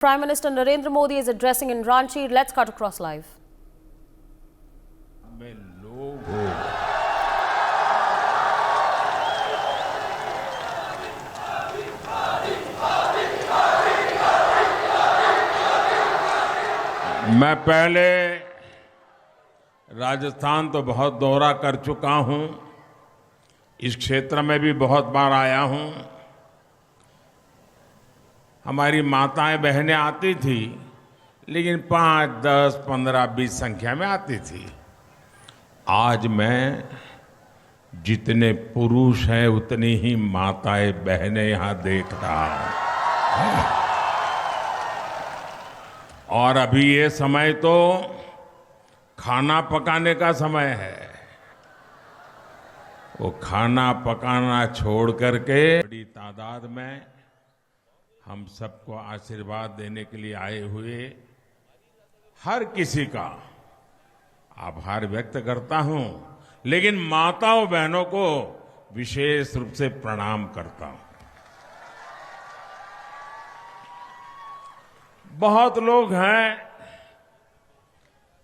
Prime Minister Narendra Modi is addressing in Ranchi. Let's cut across live. मैं पहले राजस्थान तो बहुत दौरा कर चुका हूं, इस क्षेत्र में भी बहुत बार आया हूं। हमारी माताएं बहनें आती थी, लेकिन 5, 10, 15, 20 संख्या में आती थी। आज मैं जितने पुरुष हैं उतनी ही माताएं बहनें यहां देख रहा हूं। और अभी ये समय तो खाना पकाने का समय है। वो खाना पकाना छोड़ करके बड़ी तादाद में हम सबको आशीर्वाद देने के लिए आए हुए हर किसी का आभार व्यक्त करता हूं, लेकिन माताओं बहनों को विशेष रूप से प्रणाम करता हूं। बहुत लोग हैं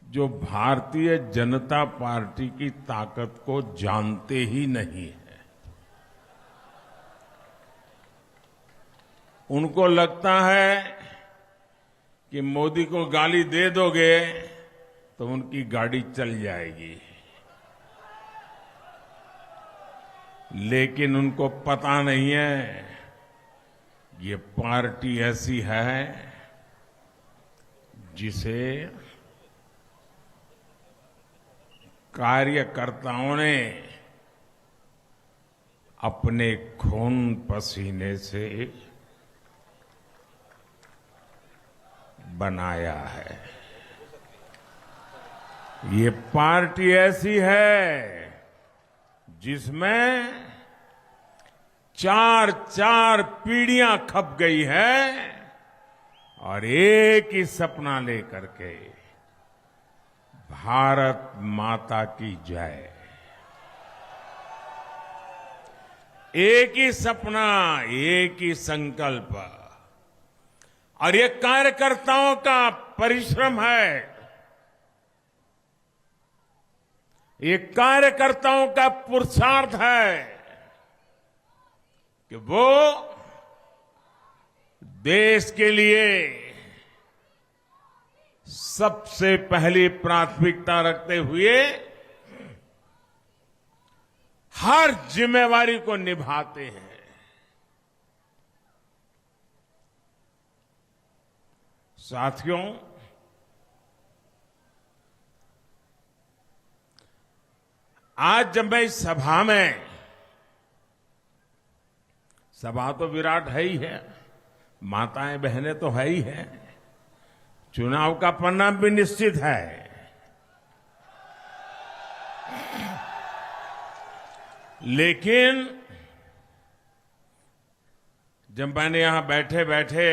जो भारतीय जनता पार्टी की ताकत को जानते ही नहीं है। उनको लगता है कि मोदी को गाली दे दोगे तो उनकी गाड़ी चल जाएगी, लेकिन उनको पता नहीं है ये पार्टी ऐसी है जिसे कार्यकर्ताओं ने अपने खून पसीने से बनाया है। ये पार्टी ऐसी है जिसमें 4 पीढ़ियां खप गई है और एक ही सपना लेकर के, भारत माता की जय। एक ही सपना, एक ही संकल्प, और ये कार्यकर्ताओं का परिश्रम है, ये कार्यकर्ताओं का पुरुषार्थ है कि वो देश के लिए सबसे पहली प्राथमिकता रखते हुए हर जिम्मेवारी को निभाते हैं। साथियों, आज जब मैं इस सभा में, सभा तो विराट है ही है, माताएं बहनें तो है ही है, चुनाव का परिणाम भी निश्चित है, लेकिन जब मैंने यहां बैठे बैठे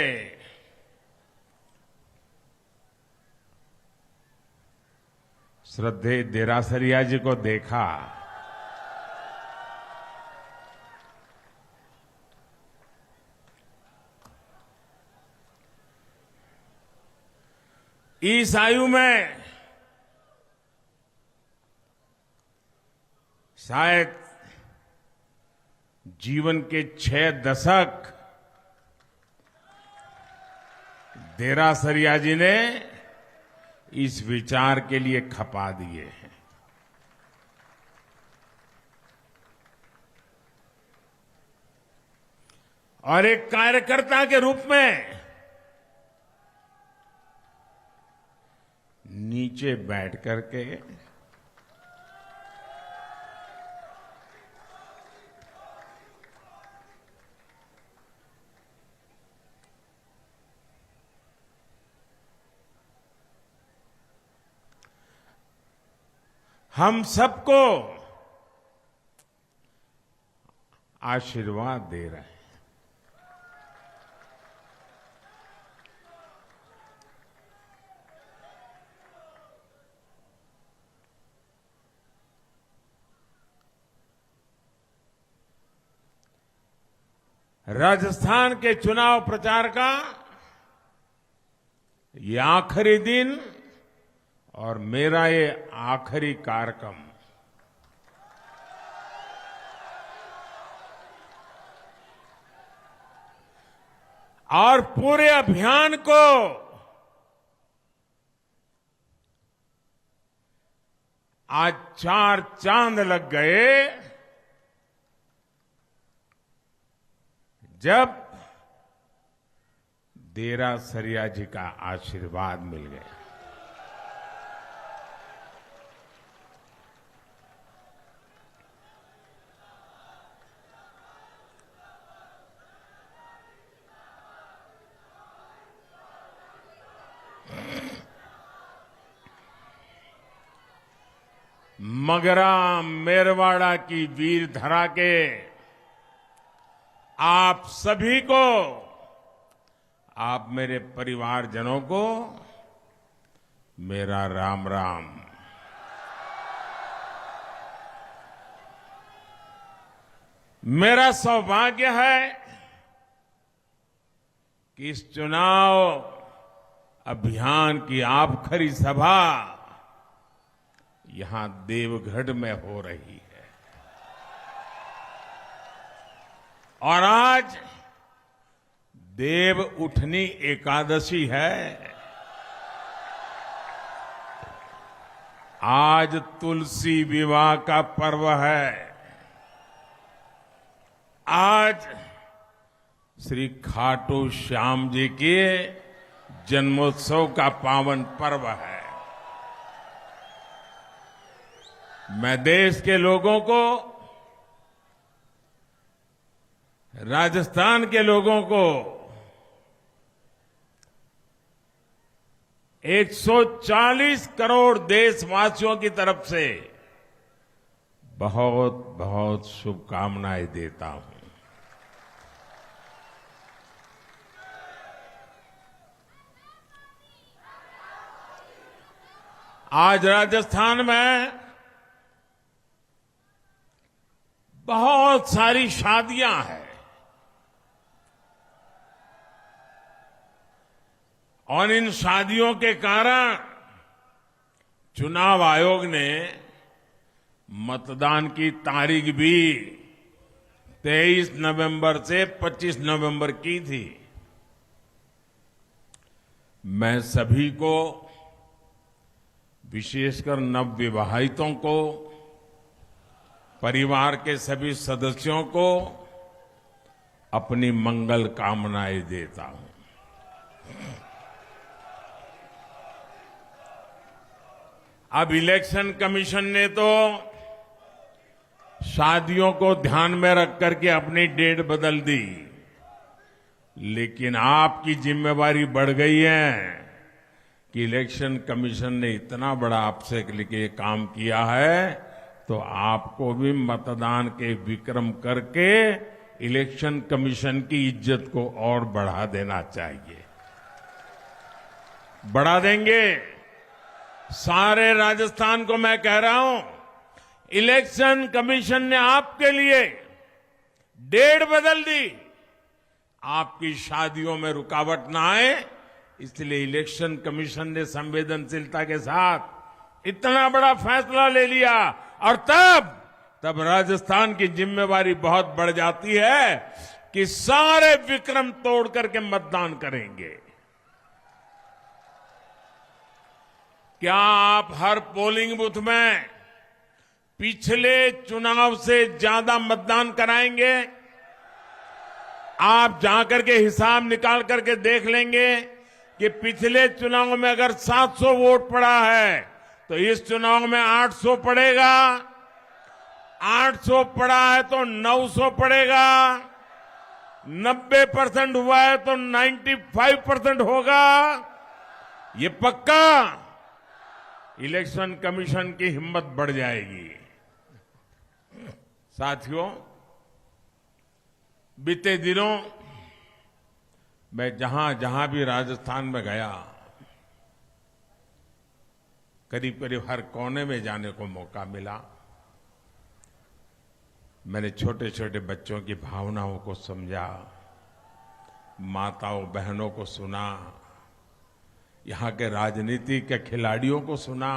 श्रद्धेय देरासरिया जी को देखा, इस आयु में शायद जीवन के 6 दशक देरासरिया जी ने इस विचार के लिए खपा दिए हैं। और एक कार्यकर्ता के रूप में नीचे बैठ करके हम सबको आशीर्वाद दे रहे हैं। राजस्थान के चुनाव प्रचार का ये आखिरी दिन और मेरा ये आखिरी कार्यक्रम और पूरे अभियान को आज 4 चांद लग गए जब देरा सरिया जी का आशीर्वाद मिल गया। मगरा मेरवाड़ा की वीर धरा के आप सभी को, आप मेरे परिवारजनों को मेरा राम राम। मेरा सौभाग्य है कि इस चुनाव अभियान की आखिरी सभा यहां देवगढ़ में हो रही है और आज देव उठनी एकादशी है। आज तुलसी विवाह का पर्व है। आज श्री खाटू श्याम जी के जन्मोत्सव का पावन पर्व है। मैं देश के लोगों को, राजस्थान के लोगों को 140 करोड़ देशवासियों की तरफ से बहुत बहुत शुभकामनाएं देता हूं। आज राजस्थान में बहुत सारी शादियां हैं और इन शादियों के कारण चुनाव आयोग ने मतदान की तारीख भी 23 नवंबर से 25 नवंबर की थी। मैं सभी को, विशेषकर नवविवाहितों को, परिवार के सभी सदस्यों को अपनी मंगल कामनाएं देता हूं। अब इलेक्शन कमीशन ने तो शादियों को ध्यान में रख करके अपनी डेट बदल दी, लेकिन आपकी जिम्मेवारी बढ़ गई है कि इलेक्शन कमीशन ने इतना बड़ा आपसे लेके काम किया है, तो आपको भी मतदान के विक्रम करके इलेक्शन कमीशन की इज्जत को और बढ़ा देना चाहिए। बढ़ा देंगे। सारे राजस्थान को मैं कह रहा हूं, इलेक्शन कमीशन ने आपके लिए डेट बदल दी। आपकी शादियों में रुकावट ना आए, इसलिए इलेक्शन कमीशन ने संवेदनशीलता के साथ इतना बड़ा फैसला ले लिया और तब राजस्थान की जिम्मेवारी बहुत बढ़ जाती है कि सारे विक्रम तोड़ करके मतदान करेंगे। क्या आप हर पोलिंग बूथ में पिछले चुनाव से ज्यादा मतदान कराएंगे? आप जाकर के हिसाब निकाल करके देख लेंगे कि पिछले चुनाव में अगर 700 वोट पड़ा है तो इस चुनाव में 800 पड़ेगा, 800 पड़ा है तो 900 पड़ेगा, 90% हुआ है तो 95% होगा। ये पक्का। इलेक्शन कमीशन की हिम्मत बढ़ जाएगी। साथियों, बीते दिनों मैं जहां जहां भी राजस्थान में गया, करीब करीब हर कोने में जाने को मौका मिला। मैंने छोटे छोटे बच्चों की भावनाओं को समझा, माताओं बहनों को सुना, यहाँ के राजनीति के खिलाड़ियों को सुना,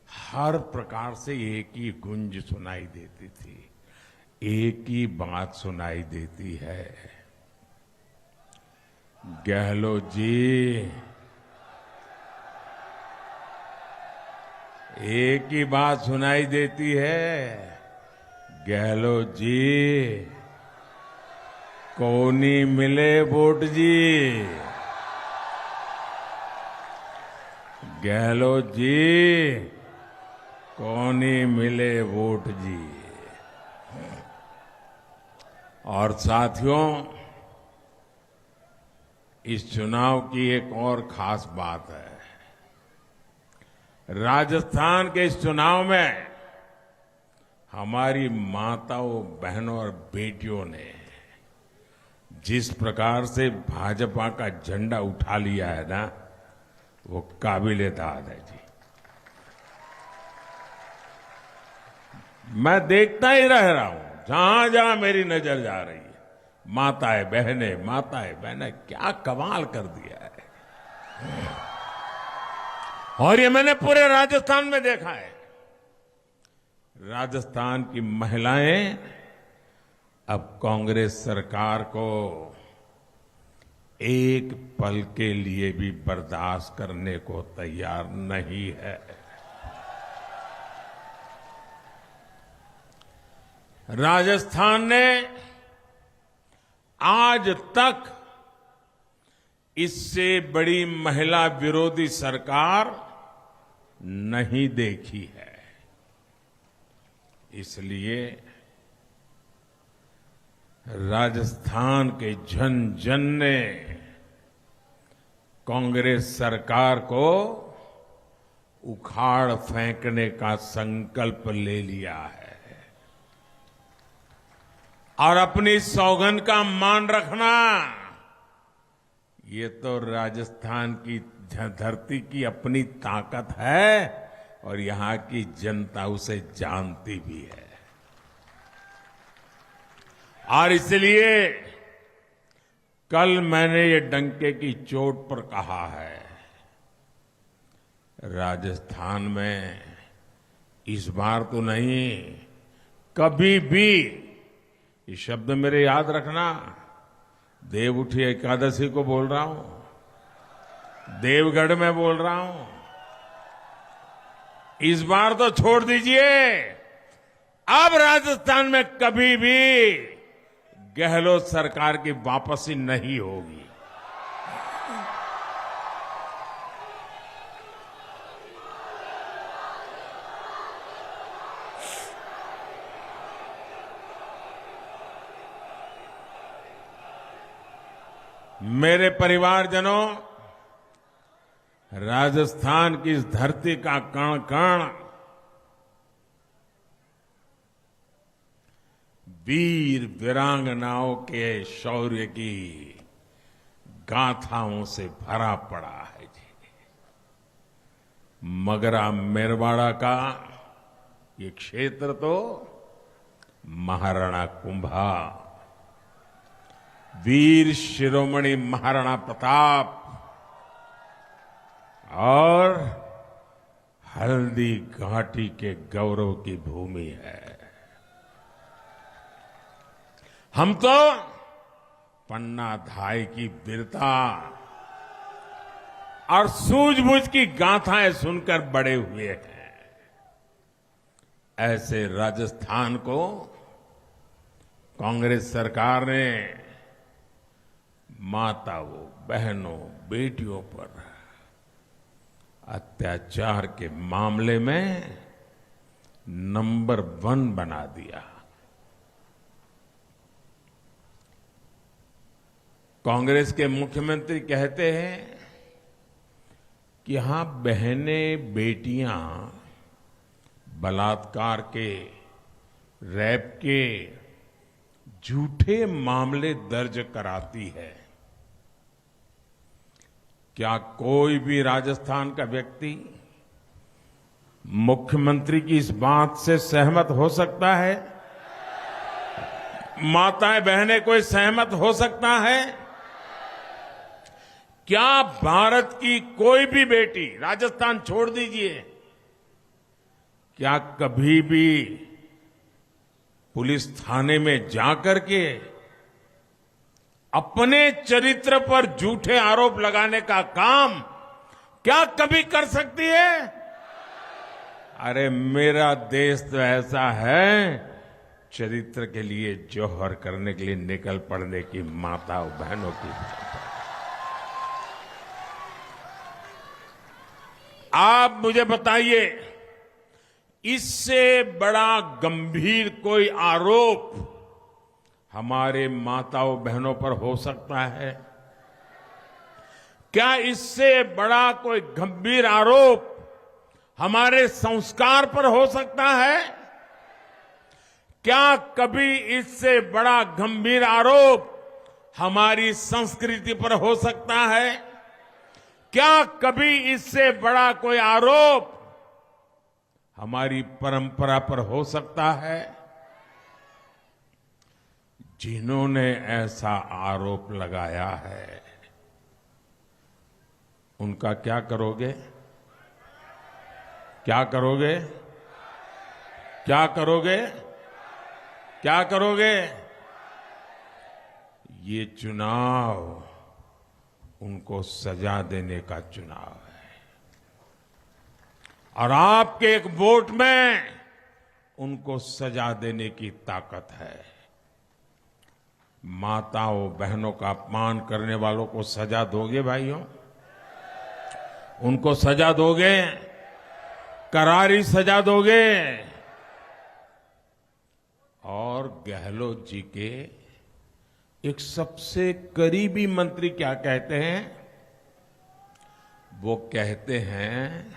हर प्रकार से एक ही गूंज सुनाई देती थी, एक ही बात सुनाई देती है, गहलोत जी, एक ही बात सुनाई देती है, गहलोत जी, कोनी मिले वोट जी, गहलोत जी, कोनी मिले वोट जी। और साथियों, इस चुनाव की एक और खास बात है। राजस्थान के इस चुनाव में हमारी माताओं, बहनों और बेटियों ने जिस प्रकार से भाजपा का झंडा उठा लिया है ना, वो काबिल-ए-दाद है जी। मैं देखता ही रह रहा हूं, जहां जहां मेरी नजर जा रही है, माताएं बहनें क्या कमाल कर दिया है। और ये मैंने पूरे राजस्थान में देखा है। राजस्थान की महिलाएं अब कांग्रेस सरकार को एक पल के लिए भी बर्दाश्त करने को तैयार नहीं है। राजस्थान ने आज तक इससे बड़ी महिला विरोधी सरकार नहीं देखी है। इसलिए राजस्थान के जन जन ने कांग्रेस सरकार को उखाड़ फेंकने का संकल्प ले लिया है और अपनी सौगंध का मान रखना, ये तो राजस्थान की धरती की अपनी ताकत है और यहां की जनता उसे जानती भी है। और इसलिए कल मैंने ये डंके की चोट पर कहा है, राजस्थान में इस बार तो नहीं, कभी भी, ये शब्द मेरे याद रखना, देव उठी एकादशी को बोल रहा हूं, देवगढ़ में बोल रहा हूं, इस बार तो छोड़ दीजिए, अब राजस्थान में कभी भी गहलोत सरकार की वापसी नहीं होगी। मेरे परिवारजनों, राजस्थान की इस धरती का कण कण वीर वीरांगनाओं के शौर्य की गाथाओं से भरा पड़ा है जी। मगरा मेरवाड़ा का ये क्षेत्र तो महाराणा कुंभा, वीर शिरोमणि महाराणा प्रताप और हल्दी घाटी के गौरव की भूमि है। हम तो पन्ना धाय की वीरता और सूझबूझ की गाथाएं सुनकर बड़े हुए हैं। ऐसे राजस्थान को कांग्रेस सरकार ने माताओं, बहनों, बेटियों पर अत्याचार के मामले में नंबर 1 बना दिया। कांग्रेस के मुख्यमंत्री कहते हैं कि यहां बहनें, बेटियां बलात्कार के, रैप के झूठे मामले दर्ज कराती है। क्या कोई भी राजस्थान का व्यक्ति मुख्यमंत्री की इस बात से सहमत हो सकता है? माताएं, बहनें, कोई सहमत हो सकता है क्या भारत की कोई भी बेटी, राजस्थान छोड़ दीजिए, क्या कभी भी पुलिस थाने में जाकर के अपने चरित्र पर झूठे आरोप लगाने का काम क्या कभी कर सकती है? अरे मेरा देश तो ऐसा है, चरित्र के लिए जौहर करने के लिए निकल पड़ने की माताओं बहनों की। आप मुझे बताइए, इससे बड़ा गंभीर कोई आरोप हमारे माताओं बहनों पर हो सकता है? क्या इससे बड़ा कोई गंभीर आरोप हमारे संस्कार पर हो सकता है? क्या कभी इससे बड़ा गंभीर आरोप हमारी संस्कृति पर हो सकता है? क्या कभी इससे बड़ा कोई आरोप हमारी परंपरा पर हो सकता है? जिन्होंने ऐसा आरोप लगाया है, उनका क्या करोगे? क्या करोगे? क्या करोगे? क्या करोगे? ये चुनाव उनको सजा देने का चुनाव है, और आपके एक वोट में उनको सजा देने की ताकत है। माताओं बहनों का अपमान करने वालों को सजा दोगे भाइयों? उनको सजा दोगे? करारी सजा दोगे? और गहलोत जी के एक सबसे करीबी मंत्री क्या कहते हैं? वो कहते हैं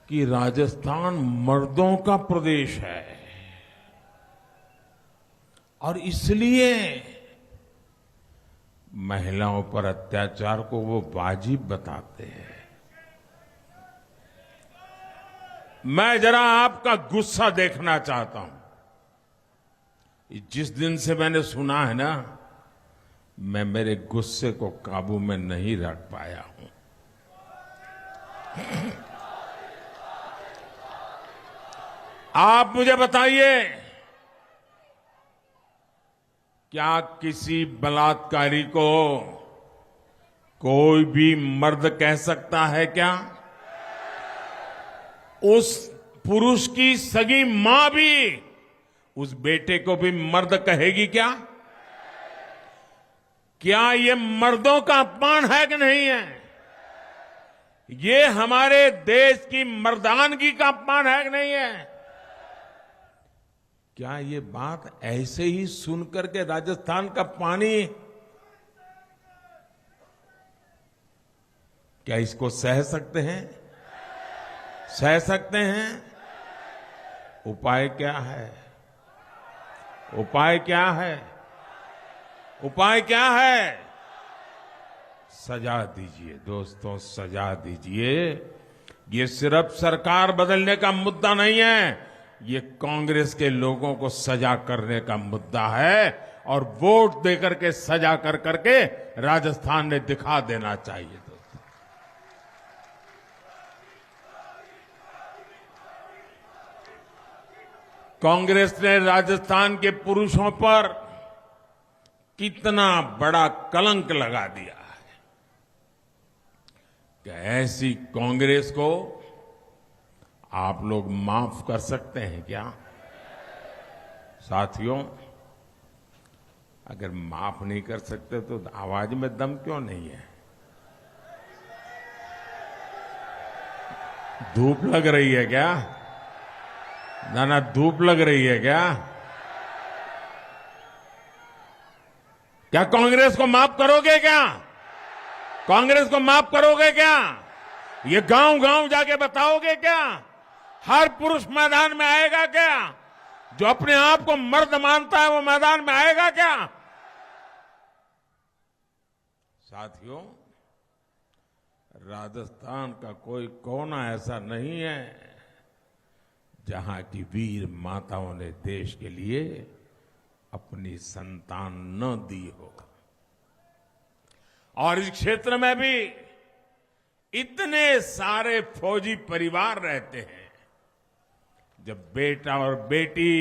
कि राजस्थान मर्दों का प्रदेश है और इसलिए महिलाओं पर अत्याचार को वो वाजिब बताते हैं। मैं जरा आपका गुस्सा देखना चाहता हूं। जिस दिन से मैंने सुना है ना, मैं मेरे गुस्से को काबू में नहीं रख पाया हूं। आप मुझे बताइए, क्या किसी बलात्कारी को कोई भी मर्द कह सकता है क्या? उस पुरुष की सगी मां भी उस बेटे को भी मर्द कहेगी क्या? क्या ये मर्दों का अपमान है कि नहीं है? ये हमारे देश की मर्दानगी का अपमान है कि नहीं है? क्या ये बात ऐसे ही सुनकर के राजस्थान का पानी, क्या इसको सह सकते हैं? सह सकते हैं? उपाय क्या है? उपाय क्या है? उपाय क्या है? सजा दीजिए दोस्तों, सजा दीजिए। ये सिर्फ सरकार बदलने का मुद्दा नहीं है, ये कांग्रेस के लोगों को सजा करने का मुद्दा है, और वोट देकर के सजा कर करके राजस्थान में दिखा देना चाहिए दोस्तों। कांग्रेस ने राजस्थान के पुरुषों पर कितना बड़ा कलंक लगा दिया है कि ऐसी कांग्रेस को आप लोग माफ कर सकते हैं क्या? साथियों, अगर माफ नहीं कर सकते तो आवाज में दम क्यों नहीं है? धूप लग रही है क्या? ना धूप लग रही है क्या? क्या कांग्रेस को माफ करोगे क्या? कांग्रेस को माफ करोगे क्या? ये गांव गांव जाके बताओगे क्या? हर पुरुष मैदान में आएगा क्या? जो अपने आप को मर्द मानता है वो मैदान में आएगा क्या? साथियों, राजस्थान का कोई कोना ऐसा नहीं है जहां की वीर माताओं ने देश के लिए अपनी संतान न दी हो। और इस क्षेत्र में भी इतने सारे फौजी परिवार रहते हैं। जब बेटा और बेटी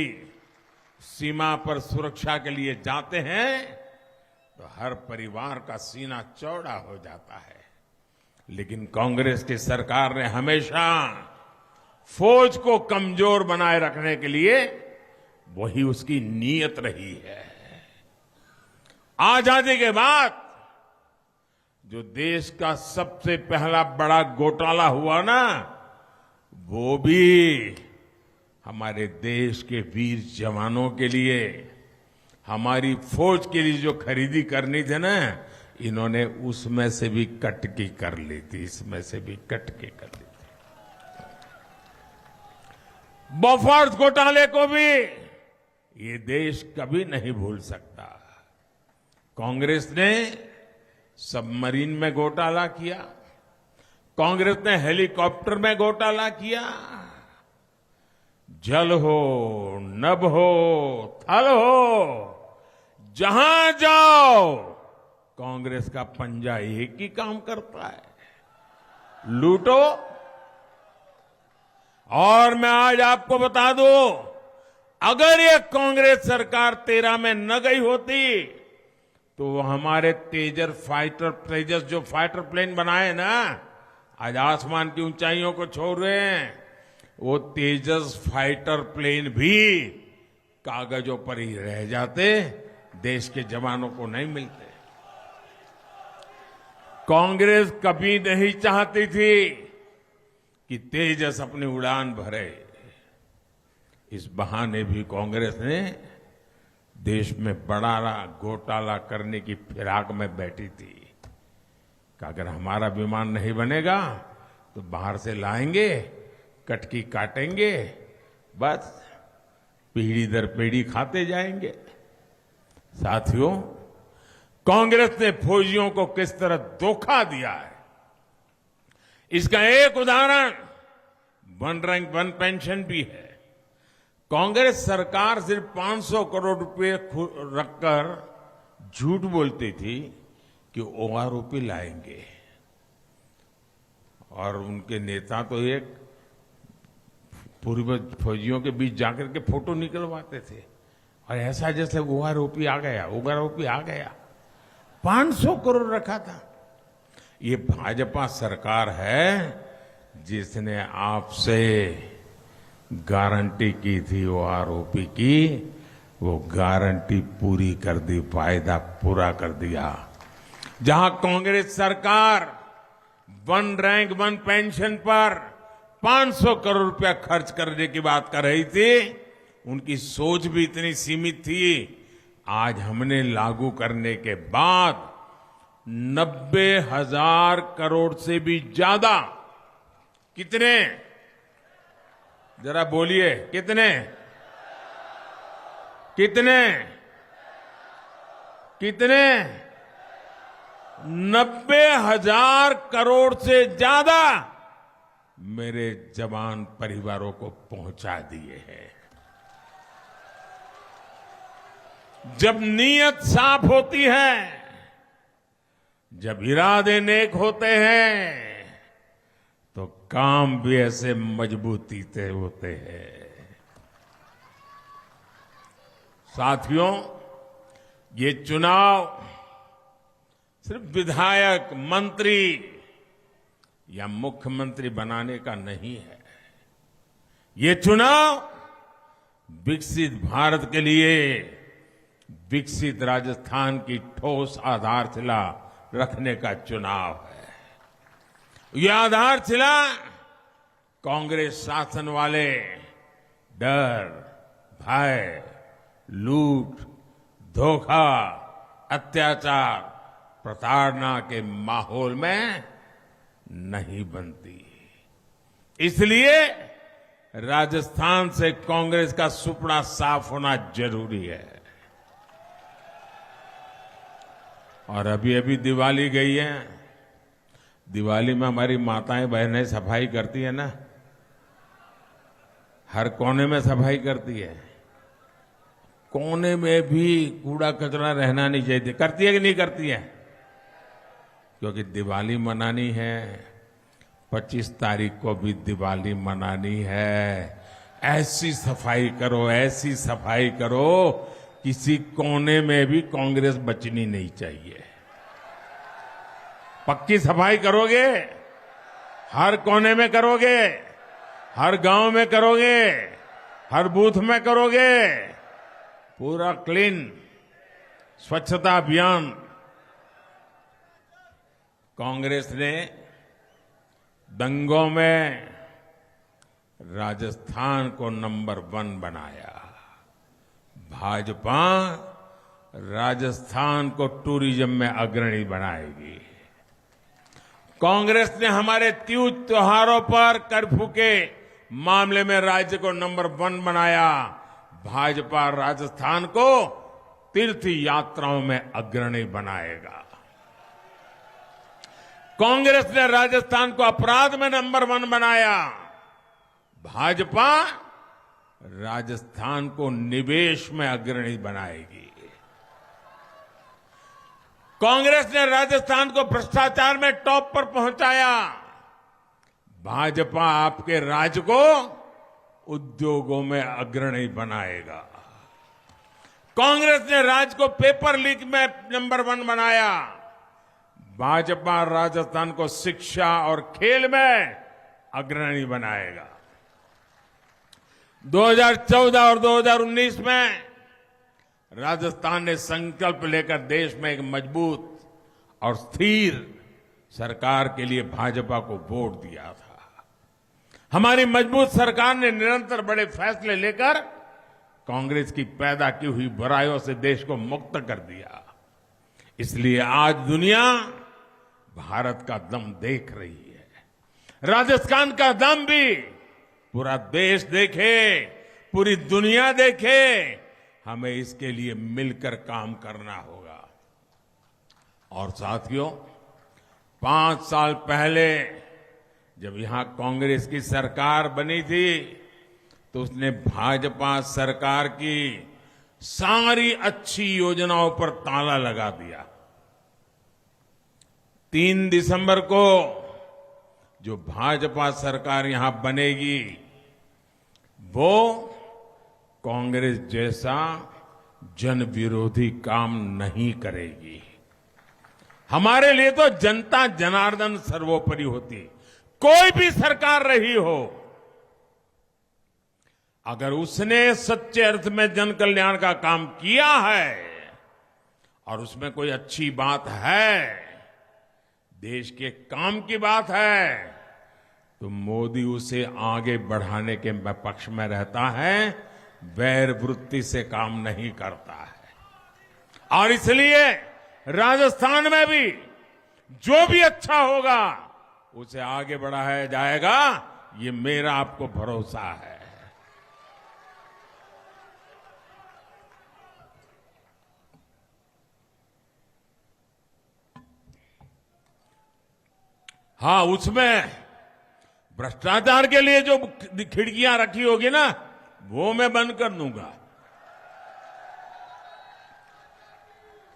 सीमा पर सुरक्षा के लिए जाते हैं तो हर परिवार का सीना चौड़ा हो जाता है। लेकिन कांग्रेस की सरकार ने हमेशा फौज को कमजोर बनाए रखने के लिए वही उसकी नीयत रही है। आजादी के बाद जो देश का सबसे पहला बड़ा घोटाला हुआ ना, वो भी हमारे देश के वीर जवानों के लिए, हमारी फौज के लिए जो खरीदी करनी थी ना, इन्होंने उसमें से भी कटकी कर ली थी, इसमें से भी कटकी कर ली थी। बोफोर्स घोटाले को भी ये देश कभी नहीं भूल सकता। कांग्रेस ने सबमरीन में घोटाला किया, कांग्रेस ने हेलीकॉप्टर में घोटाला किया। जल हो, नभ हो, थल हो, जहां जाओ कांग्रेस का पंजा एक ही काम करता है, लूटो। और मैं आज आपको बता दूं, अगर ये कांग्रेस सरकार 13 में न गई होती तो हमारे तेजस जो फाइटर प्लेन बनाए ना, आज आसमान की ऊंचाइयों को छोड़ रहे हैं, वो तेजस फाइटर प्लेन भी कागजों पर ही रह जाते, देश के जवानों को नहीं मिलते। कांग्रेस कभी नहीं चाहती थी कि तेजस अपनी उड़ान भरे। इस बहाने भी कांग्रेस ने देश में बड़ा घोटाला करने की फिराक में बैठी थी कि अगर हमारा विमान नहीं बनेगा तो बाहर से लाएंगे, कटकी काटेंगे, बस पीढ़ी दर पीढ़ी खाते जाएंगे। साथियों, कांग्रेस ने फौजियों को किस तरह धोखा दिया है, इसका एक उदाहरण वन रैंक वन पेंशन भी है। कांग्रेस सरकार सिर्फ 500 करोड़ रुपए रखकर झूठ बोलती थी कि ओआरओपी लाएंगे, और उनके नेता तो एक पूर्व फौजियों के बीच जाकर के फोटो निकलवाते थे, और ऐसा जैसे ओआरओपी आ गया। 500 करोड़ रखा था। ये भाजपा सरकार है जिसने आपसे गारंटी की थी ओआरओपी की, वो गारंटी पूरी कर दी, वायदा पूरा कर दिया। जहां कांग्रेस सरकार वन रैंक वन पेंशन पर 500 करोड़ रुपया खर्च करने की बात कर रही थी, उनकी सोच भी इतनी सीमित थी। आज हमने लागू करने के बाद 90,000 करोड़ से भी ज्यादा, कितने, जरा बोलिए, कितने 90,000 करोड़ से ज्यादा मेरे जवान परिवारों को पहुंचा दिए हैं। जब नीयत साफ होती है, जब इरादे नेक होते हैं, तो काम भी ऐसे मजबूती से होते हैं। साथियों, ये चुनाव सिर्फ विधायक, मंत्री या मुख्यमंत्री बनाने का नहीं है। ये चुनाव विकसित भारत के लिए विकसित राजस्थान की ठोस आधारशिला रखने का चुनाव है। यह आधारशिला कांग्रेस शासन वाले डर, भय, लूट, धोखा, अत्याचार, प्रताड़ना के माहौल में नहीं बनती। इसलिए राजस्थान से कांग्रेस का सुपड़ा साफ होना जरूरी है। और अभी अभी दिवाली गई है। दिवाली में हमारी माताएं बहनें सफाई करती है ना, हर कोने में सफाई करती है। कोने में भी कूड़ा कचरा रहना नहीं चाहिए। करती है कि नहीं करती है? क्योंकि दिवाली मनानी है, 25 तारीख को भी दिवाली मनानी है। ऐसी सफाई करो, ऐसी सफाई करो, किसी कोने में भी कांग्रेस बचनी नहीं चाहिए। पक्की सफाई करोगे? हर कोने में करोगे? हर गांव में करोगे? हर बूथ में करोगे? पूरा क्लीन स्वच्छता अभियान। कांग्रेस ने दंगों में राजस्थान को नंबर 1 बनाया। भाजपा राजस्थान को टूरिज्म में अग्रणी बनाएगी। कांग्रेस ने हमारे तीज त्योहारों पर कर्फ्यू के मामले में राज्य को नंबर 1 बनाया। भाजपा राजस्थान को तीर्थ यात्राओं में अग्रणी बनाएगा। कांग्रेस ने राजस्थान को अपराध में नंबर 1 बनाया। भाजपा राजस्थान को निवेश में अग्रणी बनाएगी। कांग्रेस ने राजस्थान को भ्रष्टाचार में टॉप पर पहुंचाया। भाजपा आपके राज्य को उद्योगों में अग्रणी बनाएगा। कांग्रेस ने राज्य को पेपर लीक में नंबर 1 बनाया। भाजपा राजस्थान को शिक्षा और खेल में अग्रणी बनाएगा। 2014 और 2019 में राजस्थान ने संकल्प लेकर देश में एक मजबूत और स्थिर सरकार के लिए भाजपा को वोट दिया था। हमारी मजबूत सरकार ने निरंतर बड़े फैसले लेकर कांग्रेस की पैदा की हुई बुराइयों से देश को मुक्त कर दिया। इसलिए आज दुनिया भारत का दम देख रही है। राजस्थान का दम भी पूरा देश देखे, पूरी दुनिया देखे। हमें इसके लिए मिलकर काम करना होगा। और साथियों, 5 साल पहले जब यहां कांग्रेस की सरकार बनी थी तो उसने भाजपा सरकार की सारी अच्छी योजनाओं पर ताला लगा दिया। 3 दिसंबर को जो भाजपा सरकार यहां बनेगी वो कांग्रेस जैसा जन विरोधी काम नहीं करेगी। हमारे लिए तो जनता जनार्दन सर्वोपरि होती। कोई भी सरकार रही हो, अगर उसने सच्चे अर्थ में जन कल्याण का काम किया है और उसमें कोई अच्छी बात है, देश के काम की बात है, तो मोदी उसे आगे बढ़ाने के पक्ष में रहता है, वैर वृत्ति से काम नहीं करता है। और इसलिए राजस्थान में भी जो भी अच्छा होगा उसे आगे बढ़ाया जाएगा, ये मेरा आपको भरोसा है। हाँ, उसमें भ्रष्टाचार के लिए जो खिड़कियां रखी होगी ना, वो मैं बंद कर दूंगा।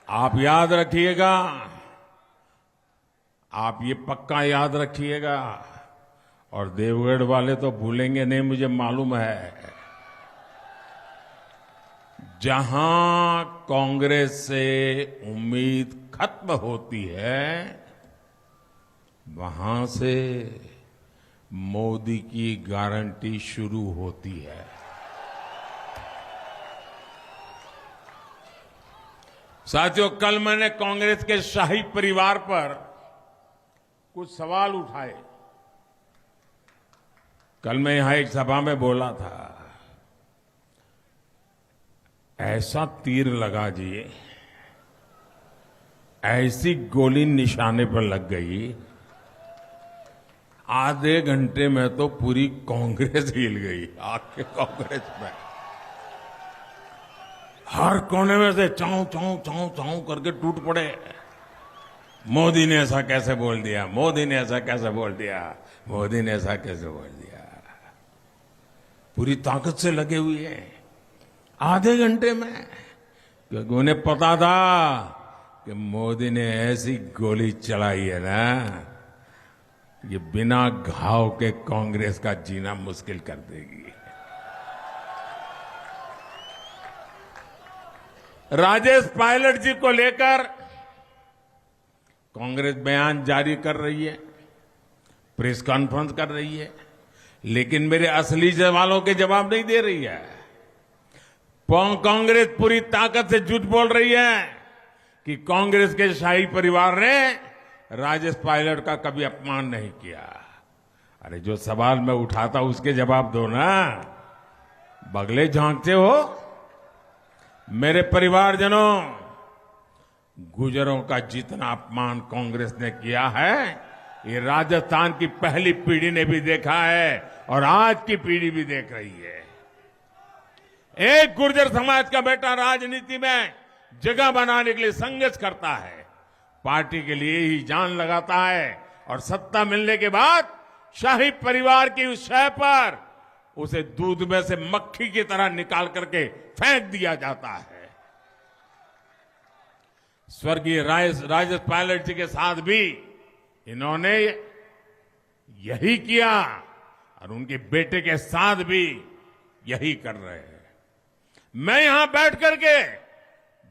आप याद रखिएगा, आप ये पक्का याद रखिएगा। और देवगढ़ वाले तो भूलेंगे नहीं, मुझे मालूम है। जहां कांग्रेस से उम्मीद खत्म होती है, वहां से मोदी की गारंटी शुरू होती है। साथियों, कल मैंने कांग्रेस के शाही परिवार पर कुछ सवाल उठाए। कल मैं यहां एक सभा में बोला था, ऐसा तीर लगा जी, ऐसी गोली निशाने पर लग गई, आधे घंटे में तो पूरी कांग्रेस हिल गई। आपके कांग्रेस में हर कोने में से चाऊ चाऊ चाऊ चाऊ करके टूट पड़े। मोदी ने ऐसा कैसे बोल दिया, मोदी ने ऐसा कैसे बोल दिया, मोदी ने ऐसा कैसे बोल दिया। पूरी ताकत से लगे हुए हैं आधे घंटे में, क्योंकि उन्हें पता था कि मोदी ने ऐसी गोली चलाई है ना, ये बिना घाव के कांग्रेस का जीना मुश्किल कर देगी। राजेश पायलट जी को लेकर कांग्रेस बयान जारी कर रही है, प्रेस कॉन्फ्रेंस कर रही है, लेकिन मेरे असली सवालों के जवाब नहीं दे रही है। कांग्रेस पूरी ताकत से झूठ बोल रही है कि कांग्रेस के शाही परिवार ने राजेश पायलट का कभी अपमान नहीं किया। अरे जो सवाल मैं उठाता उसके जवाब दो ना, बगले झांकते हो। मेरे परिवारजनों, गुजरों का जितना अपमान कांग्रेस ने किया है, ये राजस्थान की पहली पीढ़ी ने भी देखा है और आज की पीढ़ी भी देख रही है। एक गुर्जर समाज का बेटा राजनीति में जगह बनाने के लिए संघर्ष करता है, पार्टी के लिए ही जान लगाता है और सत्ता मिलने के बाद शाही परिवार की उस शय पर उसे दूध में से मक्खी की तरह निकाल करके फेंक दिया जाता है। स्वर्गीय राजेश पायलट जी के साथ भी इन्होंने यही किया और उनके बेटे के साथ भी यही कर रहे हैं। मैं यहां बैठ करके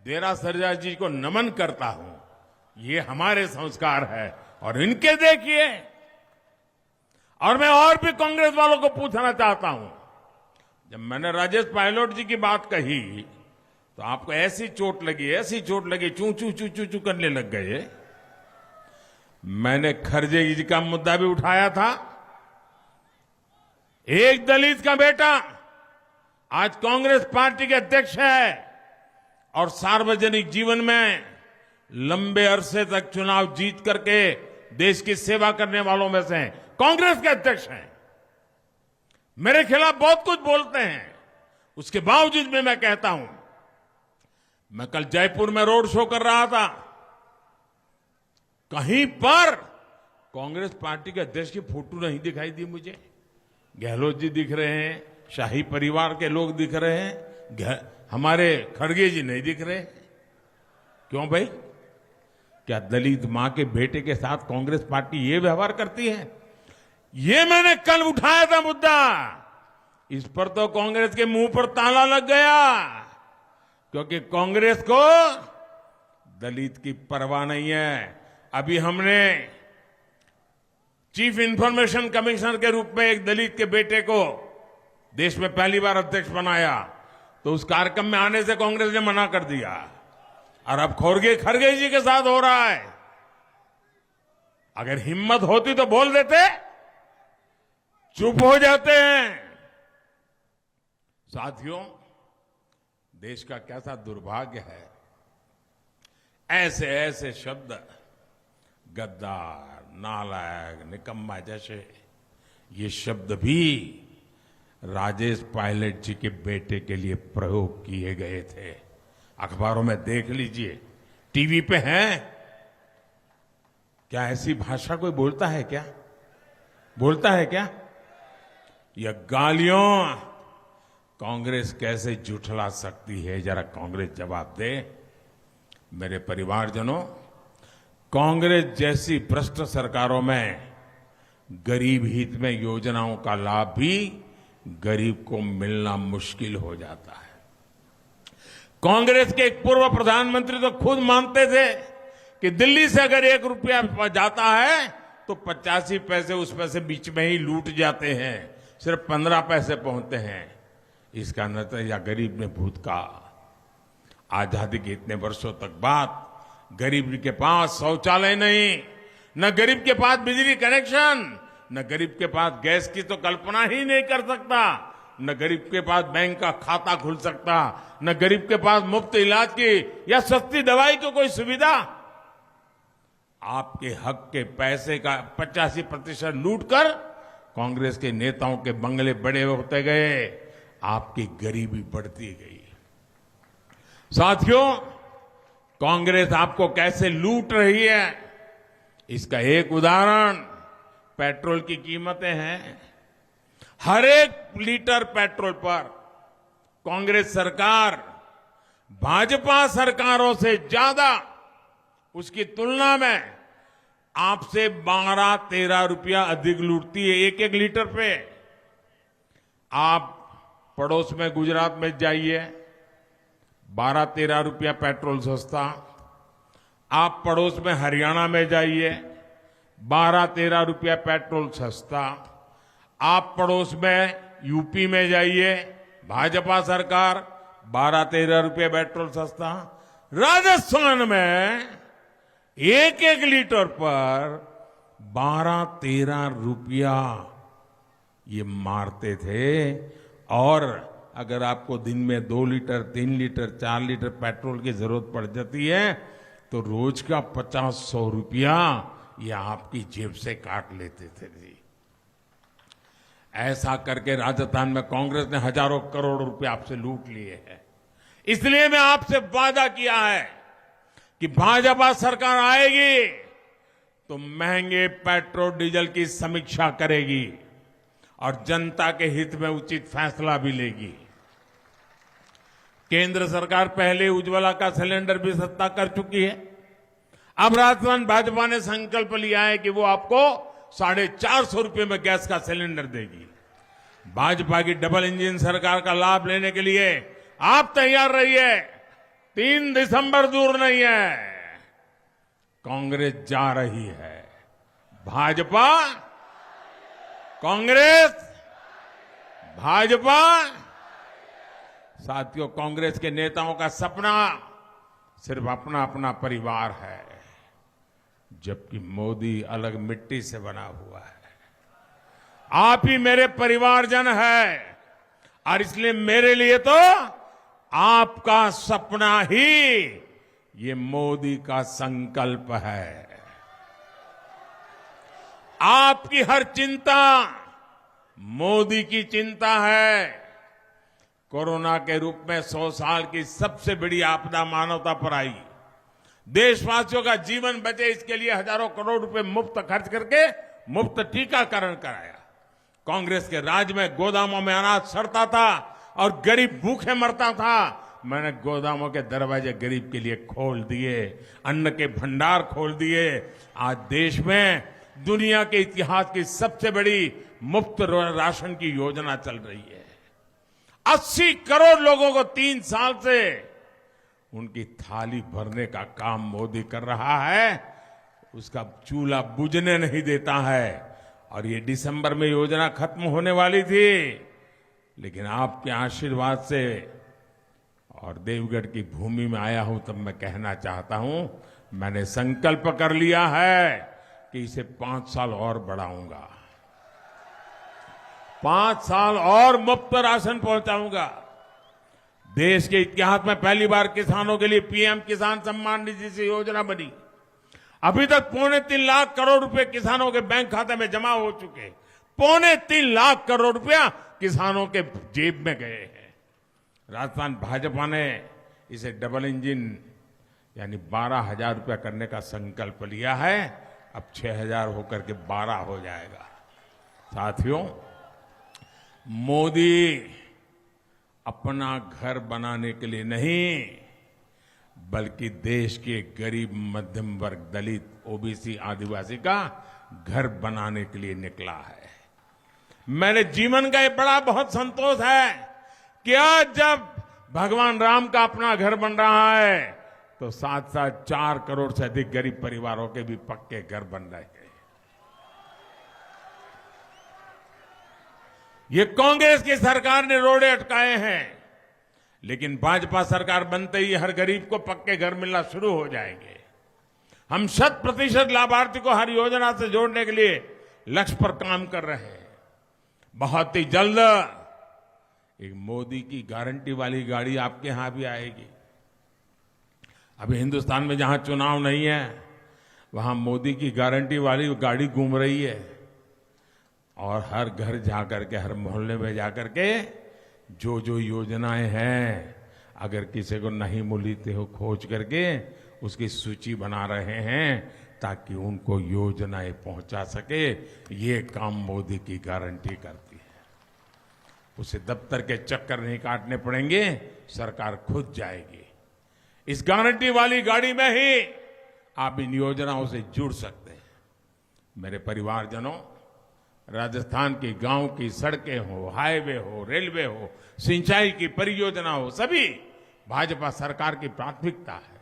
देरा सरजा जी को नमन करता हूं, ये हमारे संस्कार है और इनके देखिए। और मैं और भी कांग्रेस वालों को पूछना चाहता हूं, जब मैंने राजेश पायलट जी की बात कही तो आपको ऐसी चोट लगी, चू चू चू चू चू करने लग गए। मैंने खरगे जी का मुद्दा भी उठाया था। एक दलित का बेटा आज कांग्रेस पार्टी के अध्यक्ष है और सार्वजनिक जीवन में लंबे अरसे तक चुनाव जीत करके देश की सेवा करने वालों में से कांग्रेस के अध्यक्ष हैं। मेरे खिलाफ बहुत कुछ बोलते हैं, उसके बावजूद भी मैं कहता हूं, मैं कल जयपुर में रोड शो कर रहा था, कहीं पर कांग्रेस पार्टी के अध्यक्ष की फोटो नहीं दिखाई दी मुझे। गहलोत जी दिख रहे हैं, शाही परिवार के लोग दिख रहे हैं, हमारे खड़गे जी नहीं दिख रहे। क्यों भाई? क्या दलित मां के बेटे के साथ कांग्रेस पार्टी ये व्यवहार करती है? ये मैंने कल उठाया था मुद्दा। इस पर तो कांग्रेस के मुंह पर ताला लग गया, क्योंकि कांग्रेस को दलित की परवाह नहीं है। अभी हमने चीफ इंफॉर्मेशन कमिश्नर के रूप में एक दलित के बेटे को देश में पहली बार अध्यक्ष बनाया, तो उस कार्यक्रम में आने से कांग्रेस ने मना कर दिया। और अब खरगे जी के साथ हो रहा है। अगर हिम्मत होती तो बोल देते, चुप हो जाते हैं। साथियों, देश का कैसा दुर्भाग्य है, ऐसे ऐसे शब्द गद्दार, नालायक, निकम्मा जैसे ये शब्द भी राजेश पायलट जी के बेटे के लिए प्रयोग किए गए थे। अखबारों में देख लीजिए, टीवी पे हैं। क्या ऐसी भाषा कोई बोलता है क्या? बोलता है क्या? यह गालियों कांग्रेस कैसे झुठला सकती है? जरा कांग्रेस जवाब दे। मेरे परिवारजनों, कांग्रेस जैसी भ्रष्ट सरकारों में गरीब हित में योजनाओं का लाभ भी गरीब को मिलना मुश्किल हो जाता है। कांग्रेस के एक पूर्व प्रधानमंत्री तो खुद मानते थे कि दिल्ली से अगर 1 रुपया जाता है तो 85 पैसे उसमें से बीच में ही लूट जाते हैं, सिर्फ 15 पैसे पहुंचते हैं। इसका नतीजा गरीब ने भूत का। आजादी के इतने वर्षों तक बाद गरीब के पास शौचालय नहीं, न गरीब के पास बिजली कनेक्शन, न गरीब के पास गैस की तो कल्पना ही नहीं कर सकता, न गरीब के पास बैंक का खाता खुल सकता, न गरीब के पास मुफ्त इलाज की या सस्ती दवाई की कोई सुविधा। आपके हक के पैसे का 85% लूट कर कांग्रेस के नेताओं के बंगले बड़े होते गए, आपकी गरीबी बढ़ती गई। साथियों, कांग्रेस आपको कैसे लूट रही है, इसका एक उदाहरण पेट्रोल की कीमतें हैं। हर एक लीटर पेट्रोल पर कांग्रेस सरकार भाजपा सरकारों से ज्यादा उसकी तुलना में आपसे 12-13 रुपया अधिक लूटती है एक एक लीटर पे। आप पड़ोस में गुजरात में जाइए, 12-13 रुपया पेट्रोल सस्ता। आप पड़ोस में हरियाणा में जाइए, 12-13 रुपया पेट्रोल सस्ता। आप पड़ोस में यूपी में जाइए, भाजपा सरकार, 12-13 रुपये पेट्रोल सस्ता। राजस्थान में एक एक लीटर पर 12-13 रुपया ये मारते थे। और अगर आपको दिन में 2 लीटर, 3 लीटर, 4 लीटर पेट्रोल की जरूरत पड़ जाती है तो रोज का 50-100 रुपया ये आपकी जेब से काट लेते थे जी। ऐसा करके राजस्थान में कांग्रेस ने हजारों करोड़ रुपए आपसे लूट लिए हैं। इसलिए मैं आपसे वादा किया है कि भाजपा सरकार आएगी तो महंगे पेट्रोल डीजल की समीक्षा करेगी और जनता के हित में उचित फैसला भी लेगी। केंद्र सरकार पहले उज्ज्वला का सिलेंडर भी सस्ता कर चुकी है। अब राजस्थान भाजपा ने संकल्प लिया है कि वो आपको 450 रुपये में गैस का सिलेंडर देगी। भाजपा की डबल इंजन सरकार का लाभ लेने के लिए आप तैयार रहिए। 3 दिसंबर दूर नहीं है, कांग्रेस जा रही है। भाजपा, कांग्रेस, भाजपा। साथियों, कांग्रेस के नेताओं का सपना सिर्फ अपना अपना परिवार है, जबकि मोदी अलग मिट्टी से बना हुआ है। आप ही मेरे परिवारजन है और इसलिए मेरे लिए तो आपका सपना ही ये मोदी का संकल्प है। आपकी हर चिंता मोदी की चिंता है। कोरोना के रूप में 100 साल की सबसे बड़ी आपदा मानवता पर आई। देशवासियों का जीवन बचे इसके लिए हजारों करोड़ रुपए मुफ्त खर्च करके मुफ्त टीकाकरण कराया। कांग्रेस के राज में गोदामों में अनाज सड़ता था और गरीब भूखे मरता था। मैंने गोदामों के दरवाजे गरीब के लिए खोल दिए, अन्न के भंडार खोल दिए। आज देश में दुनिया के इतिहास की सबसे बड़ी मुफ्त राशन की योजना चल रही है। 80 करोड़ लोगों को 3 साल से उनकी थाली भरने का काम मोदी कर रहा है। उसका चूल्हा बुझने नहीं देता है। और ये दिसंबर में योजना खत्म होने वाली थी, लेकिन आपके आशीर्वाद से और देवगढ़ की भूमि में आया हूं तब मैं कहना चाहता हूं, मैंने संकल्प कर लिया है कि इसे 5 साल और बढ़ाऊंगा। 5 साल और मुफ्त राशन पहुंचाऊंगा। देश के इतिहास में पहली बार किसानों के लिए पीएम किसान सम्मान निधि से योजना बनी। अभी तक 3.25 लाख करोड़ रुपए किसानों के बैंक खाते में जमा हो चुके। 3.25 लाख करोड़ रुपया किसानों के जेब में गए हैं। राजस्थान भाजपा ने इसे डबल इंजन यानी 12,000 रुपया करने का संकल्प लिया है। अब 6,000 होकर के 12 हो जाएगा। साथियों, मोदी अपना घर बनाने के लिए नहीं, बल्कि देश के गरीब, मध्यम वर्ग, दलित, ओबीसी, आदिवासी का घर बनाने के लिए निकला है। मेरे जीवन का ये बड़ा बहुत संतोष है कि आज जब भगवान राम का अपना घर बन रहा है तो साथ साथ 4 करोड़ से अधिक गरीब परिवारों के भी पक्के घर बन रहे हैं। ये कांग्रेस की सरकार ने रोड़े अटकाए हैं, लेकिन भाजपा सरकार बनते ही हर गरीब को पक्के घर मिलना शुरू हो जाएंगे। हम 100% लाभार्थी को हर योजना से जोड़ने के लिए लक्ष्य पर काम कर रहे हैं। बहुत ही जल्द एक मोदी की गारंटी वाली गाड़ी आपके यहां भी आएगी। अभी हिंदुस्तान में जहां चुनाव नहीं है वहां मोदी की गारंटी वाली गाड़ी घूम रही है और हर घर जाकर के, हर मोहल्ले में जाकर के जो जो योजनाएं हैं, अगर किसी को नहीं मिली तो खोज करके उसकी सूची बना रहे हैं ताकि उनको योजनाएं पहुंचा सके। ये काम मोदी की गारंटी करती है। उसे दफ्तर के चक्कर नहीं काटने पड़ेंगे, सरकार खुद जाएगी। इस गारंटी वाली गाड़ी में ही आप इन योजनाओं से जुड़ सकते हैं। मेरे परिवारजनों, राजस्थान के गांव की सड़कें हो, हाईवे हो, रेलवे हो, सिंचाई की परियोजना हो, सभी भाजपा सरकार की प्राथमिकता है।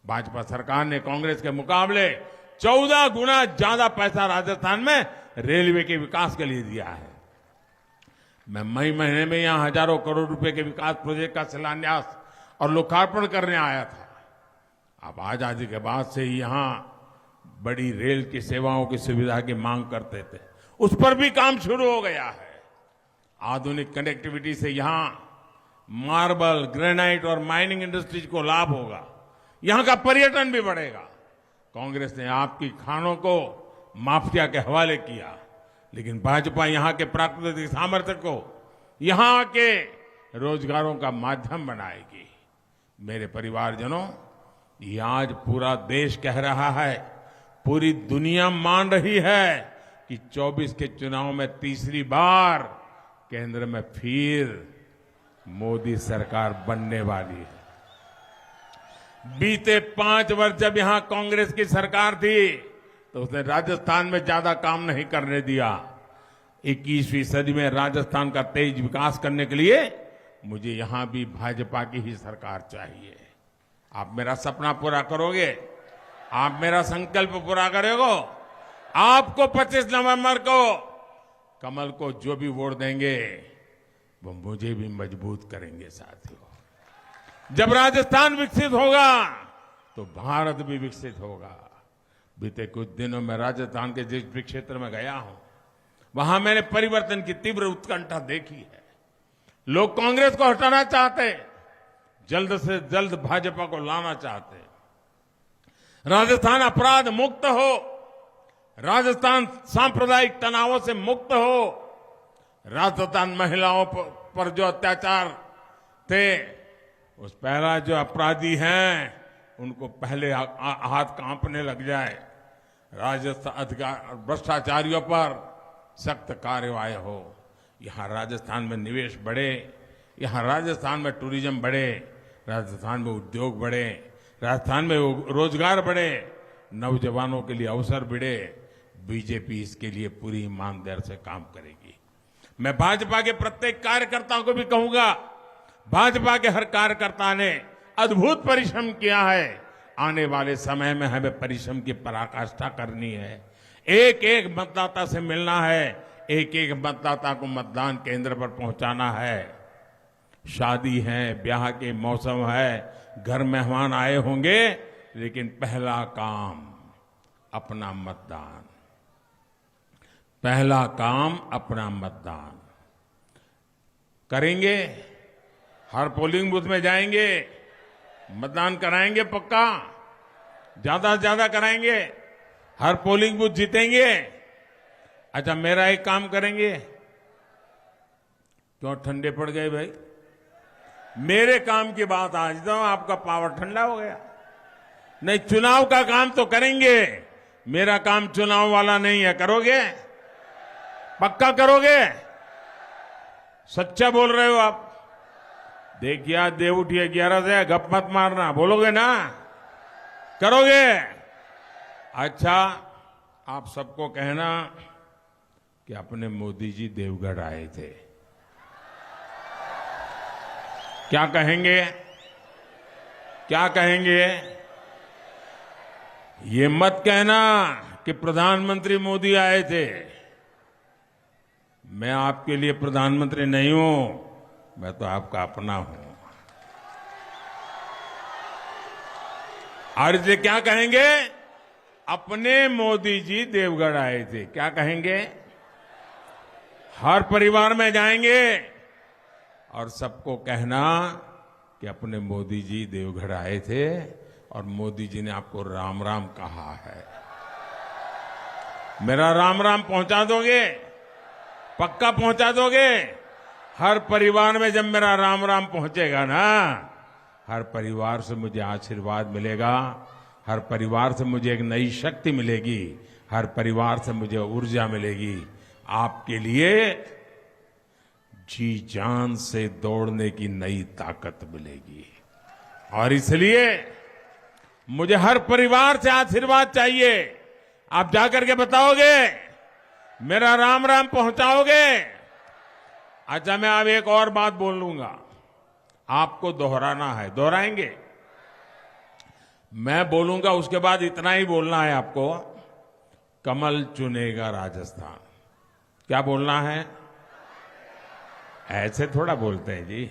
भाजपा सरकार ने कांग्रेस के मुकाबले 14 गुना ज्यादा पैसा राजस्थान में रेलवे के विकास के लिए दिया है। मैं मई महीने में यहां हजारों करोड़ रुपए के विकास प्रोजेक्ट का शिलान्यास और लोकार्पण करने आया था। अब आजादी के बाद से ही यहां बड़ी रेल की सेवाओं की सुविधा की मांग करते थे, उस पर भी काम शुरू हो गया है। आधुनिक कनेक्टिविटी से यहां मार्बल, ग्रेनाइट और माइनिंग इंडस्ट्रीज को लाभ होगा। यहां का पर्यटन भी बढ़ेगा। कांग्रेस ने आपकी खानों को माफिया के हवाले किया, लेकिन भाजपा यहां के प्राकृतिक सामर्थ्य को यहां के रोजगारों का माध्यम बनाएगी। मेरे परिवारजनों, ये आज पूरा देश कह रहा है, पूरी दुनिया मान रही है कि 24 के चुनाव में तीसरी बार केंद्र में फिर मोदी सरकार बनने वाली है। बीते 5 वर्ष जब यहां कांग्रेस की सरकार थी तो उसने राजस्थान में ज्यादा काम नहीं करने दिया। 21वीं सदी में राजस्थान का तेज विकास करने के लिए मुझे यहां भी भाजपा की ही सरकार चाहिए। आप मेरा सपना पूरा करोगे? आप मेरा संकल्प पूरा करोगे? आपको 25 नवंबर को कमल को जो भी वोट देंगे वो मुझे भी मजबूत करेंगे। साथियों, जब राजस्थान विकसित होगा तो भारत भी विकसित होगा। बीते कुछ दिनों में राजस्थान के जिस भी क्षेत्र में गया हूं, वहां मैंने परिवर्तन की तीव्र उत्कंठा देखी है। लोग कांग्रेस को हटाना चाहते, जल्द से जल्द भाजपा को लाना चाहते। राजस्थान अपराध मुक्त हो, राजस्थान सांप्रदायिक तनावों से मुक्त हो, राजस्थान महिलाओं पर जो अत्याचार थे, उस पहला जो अपराधी हैं उनको पहले हाथ कांपने लग जाए। राजस्थान भ्रष्टाचारियों पर सख्त कार्यवाही हो। यहां राजस्थान में निवेश बढ़े, यहां राजस्थान में टूरिज्म बढ़े, राजस्थान में उद्योग बढ़े, राजस्थान में रोजगार बढ़े, नौजवानों के लिए अवसर बढ़े। बीजेपी इसके लिए पूरी ईमानदारी से काम करेगी। मैं भाजपा के प्रत्येक कार्यकर्ता को भी कहूंगा, भाजपा के हर कार्यकर्ता ने अद्भुत परिश्रम किया है। आने वाले समय में हमें परिश्रम की पराकाष्ठा करनी है। एक एक मतदाता से मिलना है, एक एक मतदाता को मतदान केंद्र पर पहुंचाना है। शादी है, ब्याह के मौसम है, घर मेहमान आए होंगे, लेकिन पहला काम अपना मतदान, पहला काम अपना मतदान करेंगे। हर पोलिंग बूथ में जाएंगे, मतदान कराएंगे, पक्का ज्यादा से ज्यादा कराएंगे, हर पोलिंग बूथ जीतेंगे। अच्छा, मेरा एक काम करेंगे। क्यों ठंडे पड़ गए भाई? मेरे काम की बात आज तो आपका पावर ठंडा हो गया। नहीं, चुनाव का काम तो करेंगे। मेरा काम चुनाव वाला नहीं है। करोगे? पक्का करोगे? सच्चा बोल रहे हो आप? देखिए, आज देव उठिए 11 से, गप मत मारना। बोलोगे ना? करोगे? अच्छा, आप सबको कहना कि अपने मोदी जी देवगढ़ आए थे। क्या कहेंगे? क्या कहेंगे? ये मत कहना कि प्रधानमंत्री मोदी आए थे। मैं आपके लिए प्रधानमंत्री नहीं हूं, मैं तो आपका अपना हूं। और इसे क्या कहेंगे? अपने मोदी जी देवगढ़ आए थे। क्या कहेंगे? हर परिवार में जाएंगे और सबको कहना कि अपने मोदी जी देवगढ़ आए थे और मोदी जी ने आपको राम राम कहा है। मेरा राम राम पहुंचा दोगे? पक्का पहुंचा दोगे? हर परिवार में जब मेरा राम राम पहुंचेगा ना, हर परिवार से मुझे आशीर्वाद मिलेगा, हर परिवार से मुझे एक नई शक्ति मिलेगी, हर परिवार से मुझे ऊर्जा मिलेगी। आपके लिए जी जान से दौड़ने की नई ताकत मिलेगी। और इसलिए मुझे हर परिवार से आशीर्वाद चाहिए। आप जाकर के बताओगे, मेरा राम राम पहुंचाओगे। अच्छा, मैं अब एक और बात बोल लूंगा, आपको दोहराना है, दोहराएंगे। मैं बोलूंगा, उसके बाद इतना ही बोलना है आपको, कमल चुनेगा राजस्थान। क्या बोलना है? ऐसे थोड़ा बोलते हैं जी।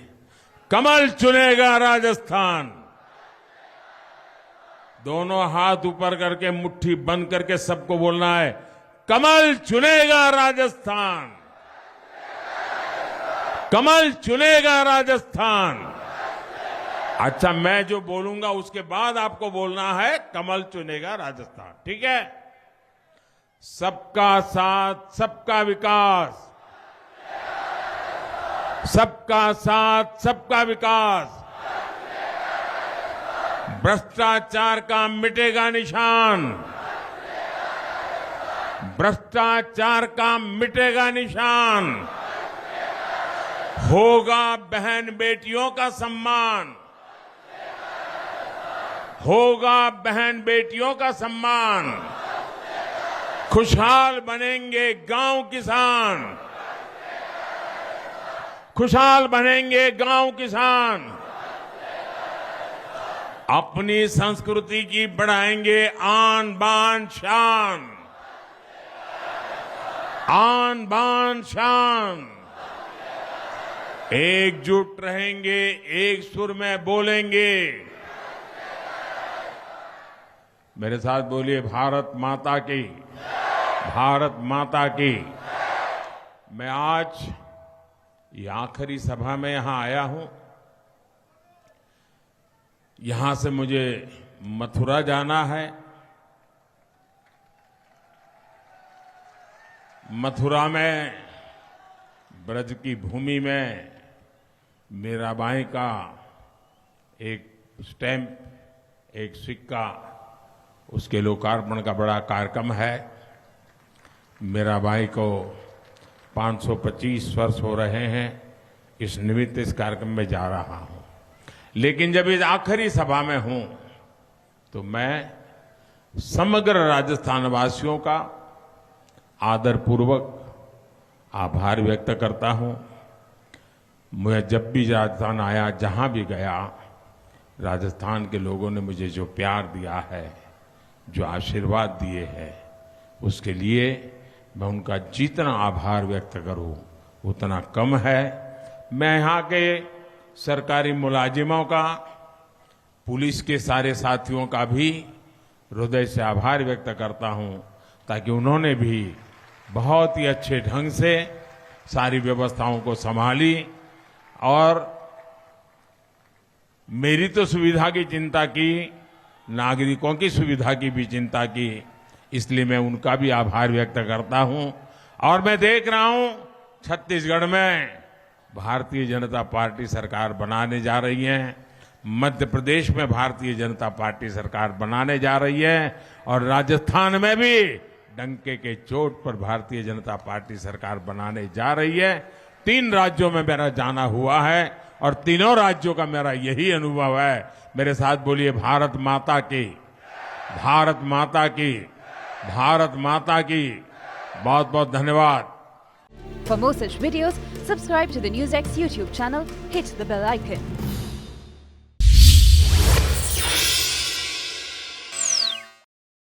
कमल चुनेगा राजस्थान। दोनों हाथ ऊपर करके मुट्ठी बंद करके सबको बोलना है, कमल चुनेगा राजस्थान, कमल चुनेगा राजस्थान। अच्छा, मैं जो बोलूंगा उसके बाद आपको बोलना है, कमल चुनेगा राजस्थान। ठीक है? सबका साथ, सबका विकास, सबका साथ, सबका विकास। भ्रष्टाचार का मिटेगा निशान, भ्रष्टाचार का मिटेगा निशान। होगा बहन बेटियों का सम्मान, होगा बहन बेटियों का सम्मान। खुशहाल बनेंगे गांव किसान, खुशहाल बनेंगे गांव किसान। अपनी संस्कृति की बढ़ाएंगे आन बान शान, आन बान शान। एकजुट रहेंगे, एक सुर में बोलेंगे। मेरे साथ बोलिए, भारत माता की, भारत माता की। मैं आज ये आखिरी सभा में यहां आया हूं। यहां से मुझे मथुरा जाना है। मथुरा में, ब्रज की भूमि में मीराबाई का एक स्टैंप, एक सिक्का, उसके लोकार्पण का बड़ा कार्यक्रम है। मीराबाई को 525 वर्ष हो रहे हैं। इस निमित्त इस कार्यक्रम में जा रहा हूं। लेकिन जब इस आखिरी सभा में हूं तो मैं समग्र राजस्थान वासियों का आदरपूर्वक आभार व्यक्त करता हूं। मैं जब भी राजस्थान आया, जहां भी गया, राजस्थान के लोगों ने मुझे जो प्यार दिया है, जो आशीर्वाद दिए हैं, उसके लिए मैं उनका जितना आभार व्यक्त करूं उतना कम है। मैं यहाँ के सरकारी मुलाजिमों का, पुलिस के सारे साथियों का भी हृदय से आभार व्यक्त करता हूं, ताकि उन्होंने भी बहुत ही अच्छे ढंग से सारी व्यवस्थाओं को संभाली और मेरी तो सुविधा की चिंता की, नागरिकों की सुविधा की भी चिंता की। इसलिए मैं उनका भी आभार व्यक्त करता हूं। और मैं देख रहा हूं, छत्तीसगढ़ में भारतीय जनता पार्टी सरकार बनाने जा रही है, मध्य प्रदेश में भारतीय जनता पार्टी सरकार बनाने जा रही है, और राजस्थान में भी डंके के चोट पर भारतीय जनता पार्टी सरकार बनाने जा रही है। 3 राज्यों में मेरा जाना हुआ है और तीनों राज्यों का मेरा यही अनुभव है। मेरे साथ बोलिए, भारत माता की, भारत माता की, भारत माता की। बहुत बहुत धन्यवाद। For more such videos, subscribe to the NewsX YouTube channel, hit the bell icon.